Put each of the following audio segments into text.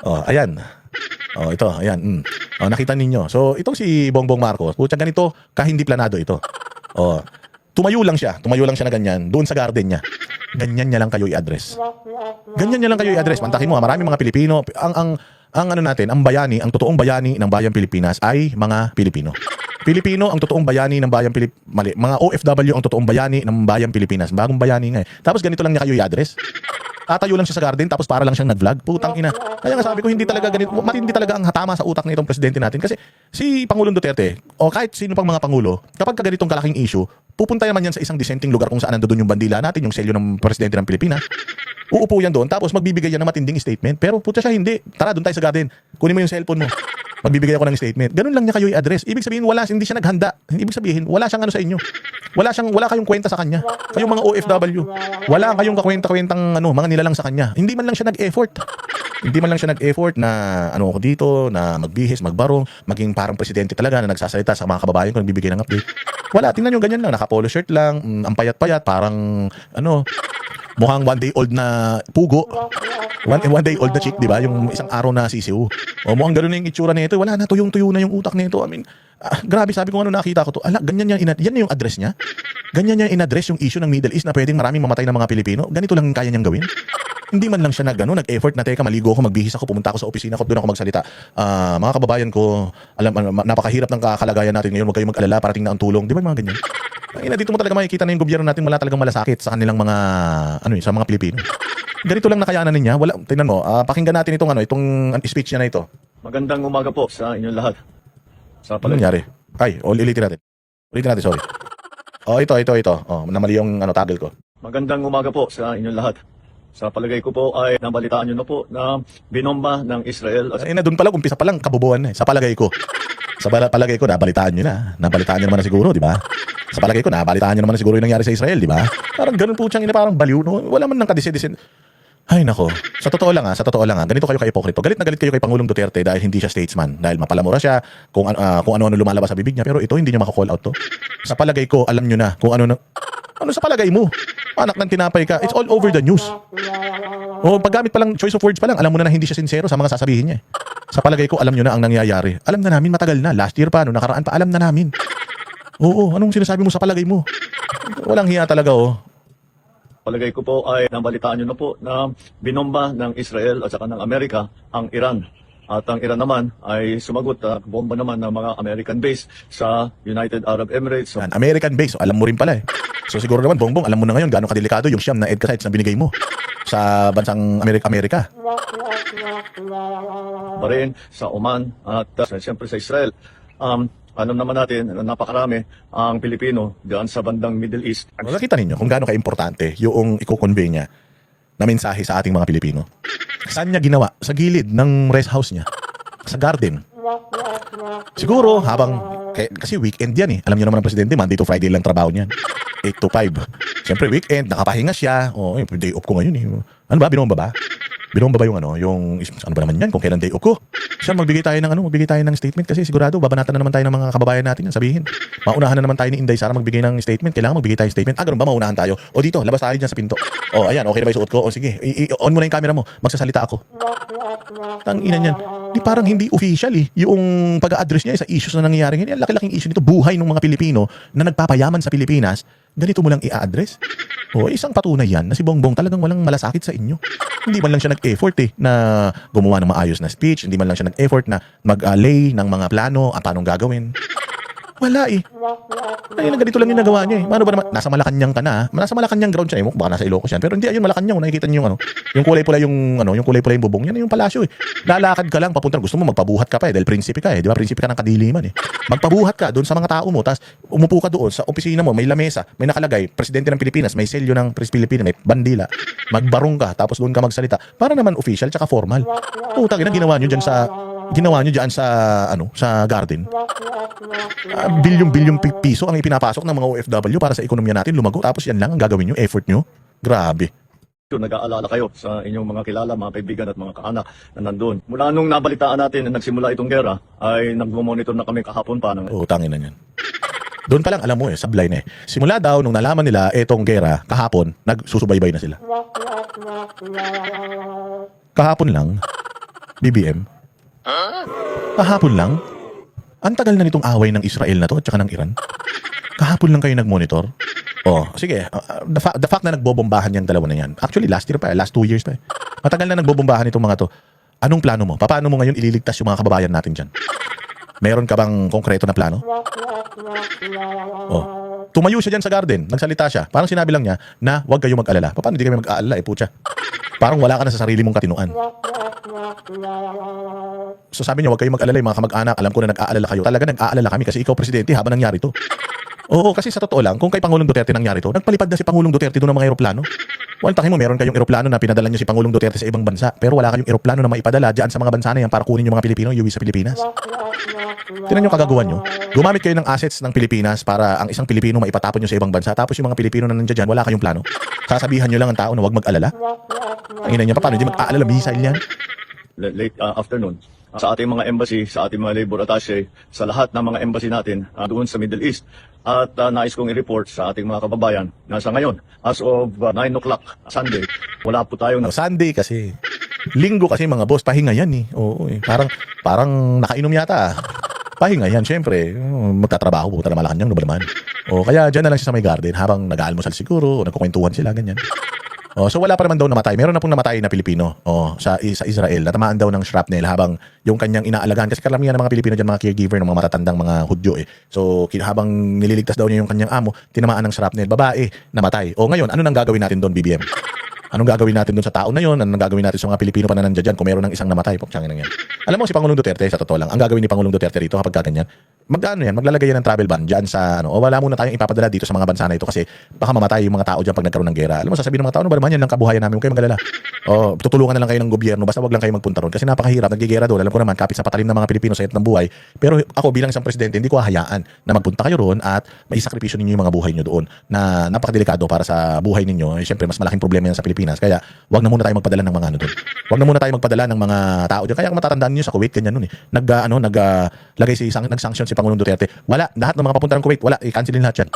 Ayan. Ito, ayan. Nakita ninyo. So, itong si Bongbong Marcos, putya ganito, kahindi planado ito. Tumayo lang siya na ganyan, doon sa garden niya. Ganyan niya lang kayo i-address. Ganyan niya lang kayo i-address. Mantakin mo, marami mga Pilipino, ang ano natin, ang bayani, ang totoong bayani ng bayang Pilipinas ay mga Pilipino. Pilipino ang totoong bayani ng bayang mali, mga OFW ang totoong bayani ng bayang Pilipinas. Bagong bayani nga eh. Tapos ganito lang niya kayo i-address. Tatayo lang siya sa garden tapos para lang siyang nag-vlog. Putang ina. Kaya nga sabi ko hindi talaga ganito, matindi talaga ang hatama sa utak nitong presidente natin kasi si Pangulong Duterte o kahit sino pang mga pangulo, kapag ganitong kalaking issue, pupunta naman yan sa isang dissenting lugar kung saan nandoon yung bandila natin, yung selyo ng presidente ng Pilipinas. Uupo yan doon tapos magbibigay yan ng matinding statement. Pero puta siya hindi. Tara doon tayo sa garden. Kunin mo yung cellphone mo. Magbibigay ako ng statement. Ganun lang niya kayo i-address. Ibig sabihin hindi siya naghanda. Ibig sabihin wala siyang ano sa inyo. Wala kayong kwenta sa kanya. Kayong mga OFW. Wala kayong kakwenta-kwentang mga nilalang sa kanya. Hindi man lang siya nag-effort. Hindi man lang siya nag-effort na ako dito, na magbihis, magbarong, maging parang presidente talaga na nagsasalita sa mga kababayan ko, nagbibigay ng update. Wala, tingnan nyo ganyan lang, naka-polo shirt lang, ang payat-payat, parang mukhang one day old na pugo. One day old na chick, di ba? Yung isang araw na sisiw. Mukhang gano'n na yung itsura nito. Wala na, tuyong-tuyo na yung utak nito. I mean, grabe, sabi ko nakita ko to. Ganyan yan na yung address niya. Ganyan niya in-address yung issue ng Middle East na pwedeng maraming mamatay ng mga Pilipino. Ganito lang kaya niyang gawin. Hindi man lang siya nag-effort na teka, maligo ako, magbihis ako, pumunta ako sa opisina ko, doon ako magsalita. Mga kababayan ko, napakahirap ng kalagayan natin ngayon, huwag kayong mag-alala, parating na ang tulong. Di ba mga ganyan? Dito mo talaga makikita na yung gobyerno natin wala talagang malasakit sa kanilang mga, sa mga Pilipino. Ganito lang nakayanan niya. Wala, tingnan mo, pakinggan natin itong speech niya na ito. Magandang umaga po sa inyong lahat. Ano nangyari? Ulitin natin, sorry. Ito. Namali yung toggle ko. Magandang umaga po sa inyong lahat. Sa palagay ko po ay nabalitaan nyo na po na binomba ng Israel. Doon pala, umpisa pa lang, kabubuan na eh. Sa palagay ko. Palagay ko, nabalitaan nyo na. Nabalitaan nyo naman na siguro, di ba? Sa palagay ko, nabalitaan nyo naman na siguro yung nangyari sa Israel, di ba? Parang ganun po siyang parang baliw. No? Wala man nang kadise-dise. Ay nako, sa totoo lang, ganito kayo kay-hipokrito. Galit na galit kayo kay Pangulong Duterte dahil hindi siya statesman, dahil mapalamura siya, kung ano-ano lumalabas sa bibig niya, pero ito hindi niya maka-call out to. Sa palagay ko, alam niyo na kung ano sa palagay mo. Anak ng tinapay ka, it's all over the news. Paggamit pa lang, choice of words pa lang, alam mo na hindi siya sincero sa mga sasabihin niya. Sa palagay ko, alam niyo na ang nangyayari. Alam na namin matagal na, last year pa, nakaraan pa, alam na namin. Anong sinasabi mo sa palagay mo? Walang hiya talaga, Palagay ko po ay nabalitaan nyo na po na binomba ng Israel at saka ng Amerika ang Iran. At ang Iran naman ay sumagot at bomba naman ng mga American base sa United Arab Emirates. American base, alam mo rin pala eh. So siguro naman, Bongbong, alam mo na ngayon gaano kadelikado yung siyam na EDCA sites na binigay mo sa bansang Amerika. Bahrain, sa Oman at siyempre sa Israel. Alam naman natin, napakarami ang Pilipino diyan sa bandang Middle East. Nakita ninyo kung gaano ka-importante yung i-convey niya na mensahe sa ating mga Pilipino. Saan niya ginawa? Sa gilid ng rest house niya. Sa garden. Siguro kasi weekend yan eh. Alam niyo naman ang presidente, Monday to Friday lang trabaho niyan. 8 to 5. Siyempre weekend, nakapahinga siya. Day off ko ngayon eh. Ano ba? Binomba ba? Binomba ba yung ano ba naman yan kung kailan day off ko? Siya magbigay tayo ng statement kasi sigurado babanatan na naman tayo ng mga kababayan natin yan. Sabihin, maunahan na naman tayo ni Inday Sara magbigay ng statement. Kailangan magbigay tayo ng statement. Ganun ba? Maunahan tayo. Dito, labas tayo dyan sa pinto. Ayan, okay na ba yung suot ko? Sige, on mo na yung camera mo. Magsasalita ako. Tangina niyan. Parang hindi official yung pag-a-address niya sa issues na nangyayari ngayon. Laki-laking issue nito, buhay ng mga Pilipino na nagpapayaman sa Pilipinas. Ganito mo lang i-address? Isang patunay yan na si Bongbong talagang walang malasakit sa inyo. Hindi man lang siya nag-effort na gumawa ng maayos na speech. Hindi man lang siya nag-effort na mag-lay ng mga plano at paanong gagawin. Wala ganito lang yung nagawa niya Paano ba naman? Nasa Malacanang ka na. Nasa Malacanang ground siya baka nasa Ilocos yan. Pero hindi, ayun Malacanang. Nakikita niyo yung kulay pula yung bubong. Yan yung palasyo Lalakad ka lang papunta. Gusto mo magpabuhat ka pa dahil prinsipe ka di ba? Prinsipe ka ng kadiliman Magpabuhat ka doon sa mga tao mo. Tapos umupo ka doon sa opisina mo. May lamesa. May nakalagay. Presidente ng Pilipinas. May selyo ng Pilipinas. May bandila. Magbarong ka. Tapos doon ka magsalita. Para naman official tsaka formal. Ginawa niyo dyan sa garden. Bilyong piso ang ipinapasok ng mga OFW para sa ekonomiya natin lumago. Tapos yan lang ang gagawin nyo, effort nyo. Grabe. Nag-aalala kayo sa inyong mga kilala, mga kaibigan at mga kaanak na nandun. Mula nung nabalitaan natin na nagsimula itong gera, ay nag-monitor na kami kahapon pa. Tangin na yan. Doon pa lang alam mo sablay na Simula daw nung nalaman nila itong gera kahapon, nagsusubaybay na sila. Kahapon lang. BBM? Kahapon lang? Ang tagal na nitong away ng Israel na to at saka ng Iran. Kahapon lang kayo nag-monitor? Oh, sige. The fact na nagbobombahan yung dalawa na yan. Actually, last year pa, last 2 years pa. Matagal na nagbobombahan itong mga to. Anong plano mo? Paano mo ngayon ililigtas yung mga kababayan natin dyan? Meron ka bang konkreto na plano? Oh. Tumayo siya dyan sa garden. Nagsalita siya. Parang sinabi lang niya na huwag kayo mag-alala. Paano hindi kami mag-aalala? Putya. Parang wala ka na sa sarili mong katinuan. So sabi niya, huwag kayo mag-alala yung mga kamag-anak. Alam ko na nag-aalala kayo. Talaga nag-aalala kami kasi ikaw presidente habang nangyari to. Oo, kasi sa totoo lang, kung kay Pangulong Duterte nangyari to, nagpalipad na si Pangulong Duterte doon ng mga eroplano. Waltakin mo, meron kayong eroplano na pinadala niyo si Pangulong Duterte sa ibang bansa, pero wala kayong eroplano na maipadala diyan sa mga bansa na yan para kunin yung mga Pilipino iuwi sa Pilipinas. Tingnan niyo kagagawan niyo. Gumamit kayo ng assets ng Pilipinas para ang isang Pilipino maipatapon niyo sa ibang bansa, tapos yung mga Pilipino na nandiyan wala kayong plano. Sasabihan niyo lang ang tao na huwag mag-alala. Ang ina niya, paano hindi mag-aalala, missile yan? Late afternoon sa ating mga embassy, sa ating mga labor attaché, sa lahat ng mga embassy natin doon sa Middle East. At nais kong i-report sa ating mga kababayan na sa ngayon, as of 9 o'clock Sunday, wala po tayong Sunday kasi. Linggo kasi mga boss, pahinga yan eh. Oo, eh. Parang nakainom yata. Pahinga yan, syempre. Magtatrabaho po na Malacanang, no ba naman? O kaya dyan na lang siya sa may garden habang nag-aalmusal siguro o nagkukwentuhan sila, ganyan. Oh, so wala pa naman daw namatay. Meron na pong namatay na Pilipino sa Israel. Natamaan daw ng shrapnel habang yung kanyang inaalagaan. Kasi karamihan ng mga Pilipino dyan, mga caregiver ng mga matatandang mga Hudyo eh. So habang nililigtas daw niya yung kanyang amo, tinamaan ng shrapnel. Babae, namatay. O ngayon, ano nang gagawin natin doon, BBM? Anong gagawin natin doon sa tao na yun? Anong gagawin natin sa mga Pilipino pa na nandiyan dyan kung meron ng isang namatay? Pagtsangin na yan. Alam mo, si Pangulong Duterte, sa totoo lang, ang gagawin ni Pangulong Duterte rito kapag kaganyan, maglalagay yan ng travel ban dyan sa, o wala muna tayong ipapadala dito sa mga bansa na ito kasi baka mamatay yung mga tao dyan pag nagkaroon ng gera. Alam mo, sasabihin ng mga tao, ano ba naman yan lang kabuhayan namin, huwag kayo mag-alala. O, tutulungan na lang kayo ng gobyerno, basta wag lang kayo magpunta ron kasi napakahirap, naggigera doon. Alam ko naman, kapit sa patalim ng mga Pilipino sa hirap ng buhay. Pero ako bilang isang presidente, hindi ko hahayaan na magpunta kayo roon at maisakripisyo ninyo yung mga buhay nyo doon na napakadelikado para sa buhay ninyo. Siyempre, mas malaking problema yan sa Pilipinas. Kaya wag na muna tayo magpadala ng mga ano doon. Wag na muna tayo magpadala ng mga tao doon. Kaya kung matatandaan niyo sa Kuwait, ganyan noon eh. Nag-sanction si Pangulong Duterte. Wala, lahat ng mga papunta ng Kuwait, wala, i-cancelin lahat yan.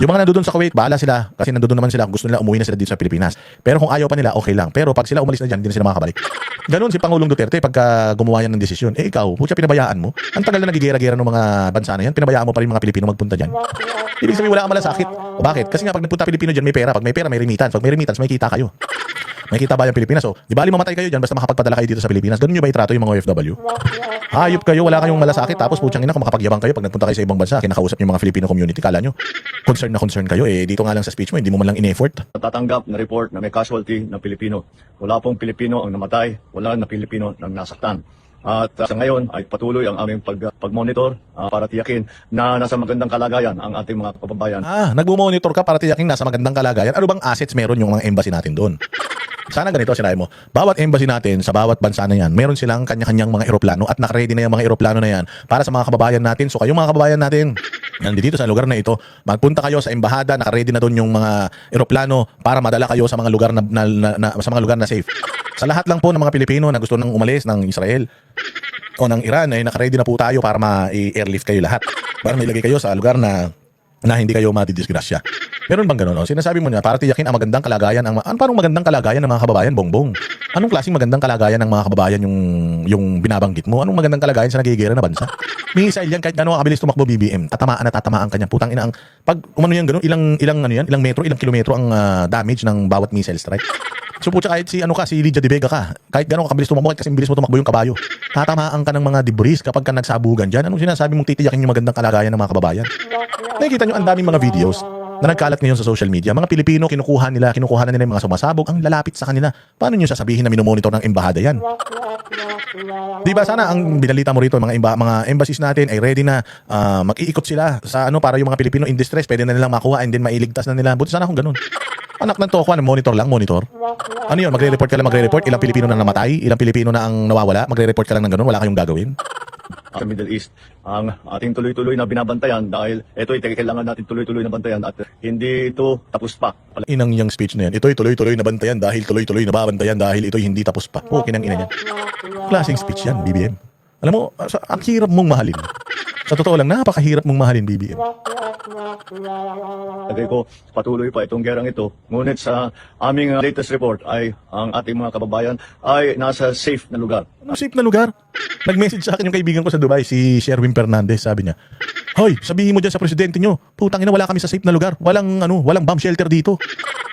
Yung mga nandoon sa Kuwait, bahala sila kasi nandoon naman sila, gusto nila umuwi na sila dito sa Pilipinas. Pero kung ayaw pa nila, okay lang. Pero pag sila umalis na diyan, hindi na sila makakabalik. Ganun si Pangulong Duterte pagka gumawa yan ng desisyon. Eh ikaw, putya pinabayaan mo. Ang tagal na nagigera-gera ng mga bansa na yan, pinabayaan mo pa rin mga Pilipino magpunta diyan. Ibig sabihin wala kang malasakit. O bakit? Kasi nga pag nagpunta Pilipino diyan, may pera. Pag may pera, may remittance. Pag may remittance, may kita kayo. May kita ba yung Pilipinas? So, di ba mamatay kayo dyan basta makapagpadala kayo dito sa Pilipinas? Ganun nyo ba itrato yung mga OFW? Hayop kayo, wala kayong malasakit. Tapos putyang ina, kung makapagyabang kayo pag nagpunta kayo sa ibang bansa, kinakausap yung mga Filipino community, kala nyo, concern na concern kayo. Eh, dito nga lang sa speech mo, hindi mo man lang in-effort. Natatanggap na report na may casualty na Pilipino. Wala pong Pilipino ang namatay, wala na Pilipino ang nasaktan. At sa ngayon ay patuloy ang aming pag-monitor para tiyakin na nasa magandang kalagayan ang ating mga kababayan. Nagmo-monitor ka para tiyakin nasa magandang kalagayan. Ano bang assets meron yung mga embassy natin doon? Sana ganito sinabi mo. Bawat embassy natin sa bawat bansa na yan, meron silang kanya-kanyang mga eroplano at nakaready na yung mga eroplano na yan para sa mga kababayan natin. So kayong mga kababayan natin, nandito sa lugar na ito, magpunta kayo sa embahada, nakaready na doon yung mga eroplano para madala kayo sa mga lugar sa mga lugar na safe. Sa lahat lang po ng mga Pilipino na gusto nang umalis ng Israel o ng Iran, ay nakaready na po tayo para ma-airlift kayo lahat. Para mailagay kayo sa lugar na hindi kayo matidisgrasya. Meron bang gano'n? Sinasabi mo niya, para tiyakin ang magandang kalagayan. Paano magandang kalagayan ng mga kababayan, Bongbong? Anong klaseng magandang kalagayan ng mga kababayan yung binabanggit mo? Anong magandang kalagayan sa nagigera na bansa? Missile yan, kahit gano'n kabilis tumakbo BBM. Tatamaan ka niyan. Putang ina pag umano yan gano'n, ilang metro, ilang kilometro ang damage ng bawat missile strike. So putya, kahit si Lydia De Vega ka, kahit gano'n kabilis tumakbo, kasi bilis mo tumakbo yung kabayo. Tatamaan ka ng mga debris kapag ka nagsabugan dyan. Anong sinasabi mong titiyakin yung magandang kalagayan ng mga kababayan? Nakikita nyo ang daming mga videos na nagkalat ngayon sa social media. Mga Pilipino, kinukuha na nila yung mga sumasabog, ang lalapit sa kanila. Paano nyo sasabihin na minomonitor ng embahada yan? Diba sana ang binalita mo rito, mga embassies natin ay ready na mag-iikot sila sa para yung mga Pilipino in distress, pwede na nilang makuha and then mailigtas na nila. Buti sana kung ganun. Anak ng toko, monitor. Ano yun, magre-report ka lang, ilang Pilipino na namatay, ilang Pilipino na ang nawawala, magre-report ka lang ng ganun, wala kayong gagawin. Sa Middle East, ang ating tuloy-tuloy na binabantayan dahil ito'y kailangan natin tuloy-tuloy na bantayan at hindi ito tapos pa. Inang yung speech na yan, ito'y tuloy-tuloy na bantayan dahil tuloy-tuloy na babantayan dahil ito'y hindi tapos pa. Kinang ina niyan. Klaseng speech yan, BBM. Alam mo, ang hirap mong mahalin. Sa totoo lang, napakahirap mong mahalin, BBM. Lagay ko, patuloy pa itong gerang ito. Ngunit sa aming latest report ay ang ating mga kababayan ay nasa safe na lugar. Ano safe na lugar? Nag-message sa akin yung kaibigan ko sa Dubai, si Sherwin Fernandez, sabi niya, "Hoy, sabihin mo dyan sa presidente nyo, putang ina, wala kami sa safe na lugar. Walang bomb shelter dito.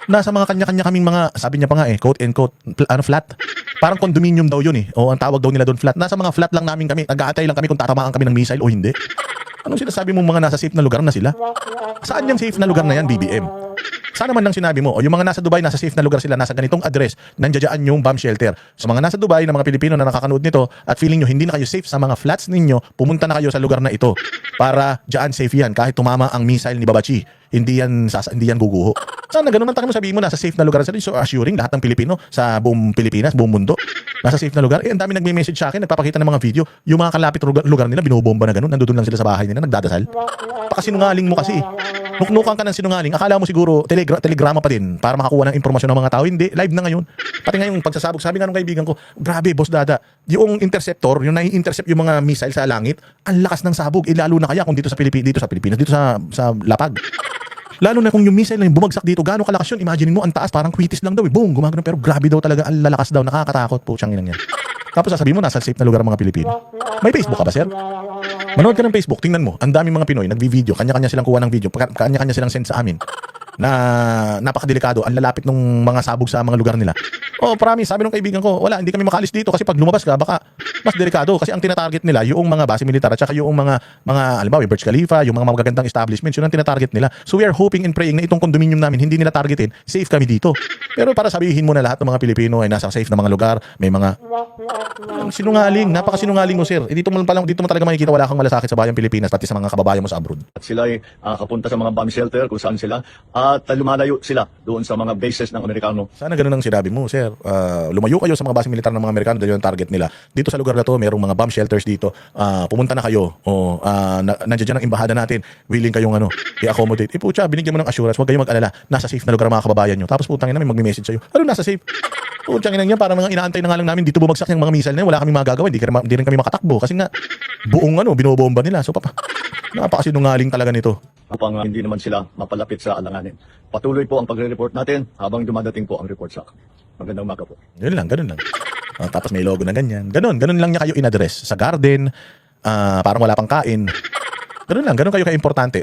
Nasa mga kanya-kanya kaming mga," sabi niya pa nga quote and quote, flat. Parang condominium daw yun O ang tawag daw nila doon flat. Nasa mga flat lang namin kami. Nag-aantay lang kami kung tatamaan kami ng missile o hindi. Anong sinasabi mo mga nasa safe na lugar na sila? Saan yung safe na lugar na yan, BBM? Sana man lang sinabi mo, o yung mga nasa Dubai, nasa safe na lugar sila, nasa ganitong address, nandiyan yung bomb shelter. So mga nasa Dubai na mga Pilipino na nakakanood nito at feeling nyo hindi na kayo safe sa mga flats ninyo, pumunta na kayo sa lugar na ito para dyan safe yan kahit tumama ang missile ni Babachi. Hindi yan guguho. Sana ganun man tayo mo sabihin mo nasa safe na lugar sila. So assuring lahat ng Pilipino sa buong Pilipinas, buong mundo, nasa safe na lugar. Ang dami nagme-message sa akin, nagpapakita ng mga video, yung mga kalapit lugar nila, binobomba na ganun, nandoon lang sila sa bahay nila, nagdadasal. Pakasinungaling mo kasi. Nuknukan ka ng sinungaling. Akala mo siguro telegrama pa din para makakuha ng impormasyon ng mga tao. Hindi, live na ngayon. Pati ngayon pagsasabog, sabi nga ng kaibigan ko, grabe boss Dada, yung interceptor, yung nai-intercept yung mga missile sa langit, ang lakas ng sabog. Lalo na kaya kung dito sa Pilipinas, dito sa Lapag. Lalo na kung yung missile na yung bumagsak dito, gaano kalakas yun? Imagine mo, ang taas, parang quitis lang daw. Boom, gumagano. Pero grabe daw talaga, ang lalakas daw, nakakatakot po siyang inang yan. Tapos sasabihin mo, nasa safe na lugar ang mga Pilipino. May Facebook ka ba, sir? Manood ka ng Facebook, tingnan mo, ang daming mga Pinoy, nagbi-video, kanya-kanya silang kuha ng video, kanya-kanya silang send sa amin. Na napakadelikado, ang lalapit ng mga sabog sa mga lugar nila. Oh, promise, sabi ng kaibigan ko, wala, hindi kami makaalis dito kasi pag lumabas ka, baka mas delikado kasi ang tinatarget nila yung mga base militar at saka yung mga halimbawa, Burj Khalifa, yung mga magagandang establishments, yun ang tinatarget nila. So we are hoping and praying na itong condominium namin hindi nila targetin, safe kami dito. Pero para sabihin mo na lahat ng mga Pilipino ay nasa safe na mga lugar, may mga sinungaling, napakasinungaling mo, sir. Dito mo talaga makikita wala kang malasakit sa bayang Pilipinas pati sa mga kababayan mo sa abroad. At sila ay kapunta sa mga bomb shelter kung saan sila at lumalayo sila doon sa mga bases ng Amerikano. Sana ganun ang sinabi mo, sir. Lumayo kayo sa mga base militar ng mga Amerikano dahil yung target nila. Dito sa lugar na to, mayroong mga bomb shelters dito. Pumunta na kayo. Nandiyan dyan ang embahada natin. Willing kayong i-accommodate. Pucha, binigyan mo ng assurance. Huwag kayong mag-alala. Nasa safe na lugar ang mga kababayan nyo. Tapos putangin na may magme-message sa'yo. Ano nasa safe? Pucha, inang yan. Parang mga inaantay na nga lang namin dito bumagsak yung mga missile na yun. Wala kami magagawa. Hindi rin kami makatakbo. Kasi nga, buong binobomba nila. So, napakasinungaling talaga nito. Upang hindi naman sila mapalapit sa alanganin. Patuloy po ang pagre-report natin habang dumadating po ang report sa akin. Magandang umaga po. Ganun lang. Tapos may logo na ganyan. Ganun lang niya kayo in-address. Sa garden, parang wala pang kain. Ganun kayo ka-importante.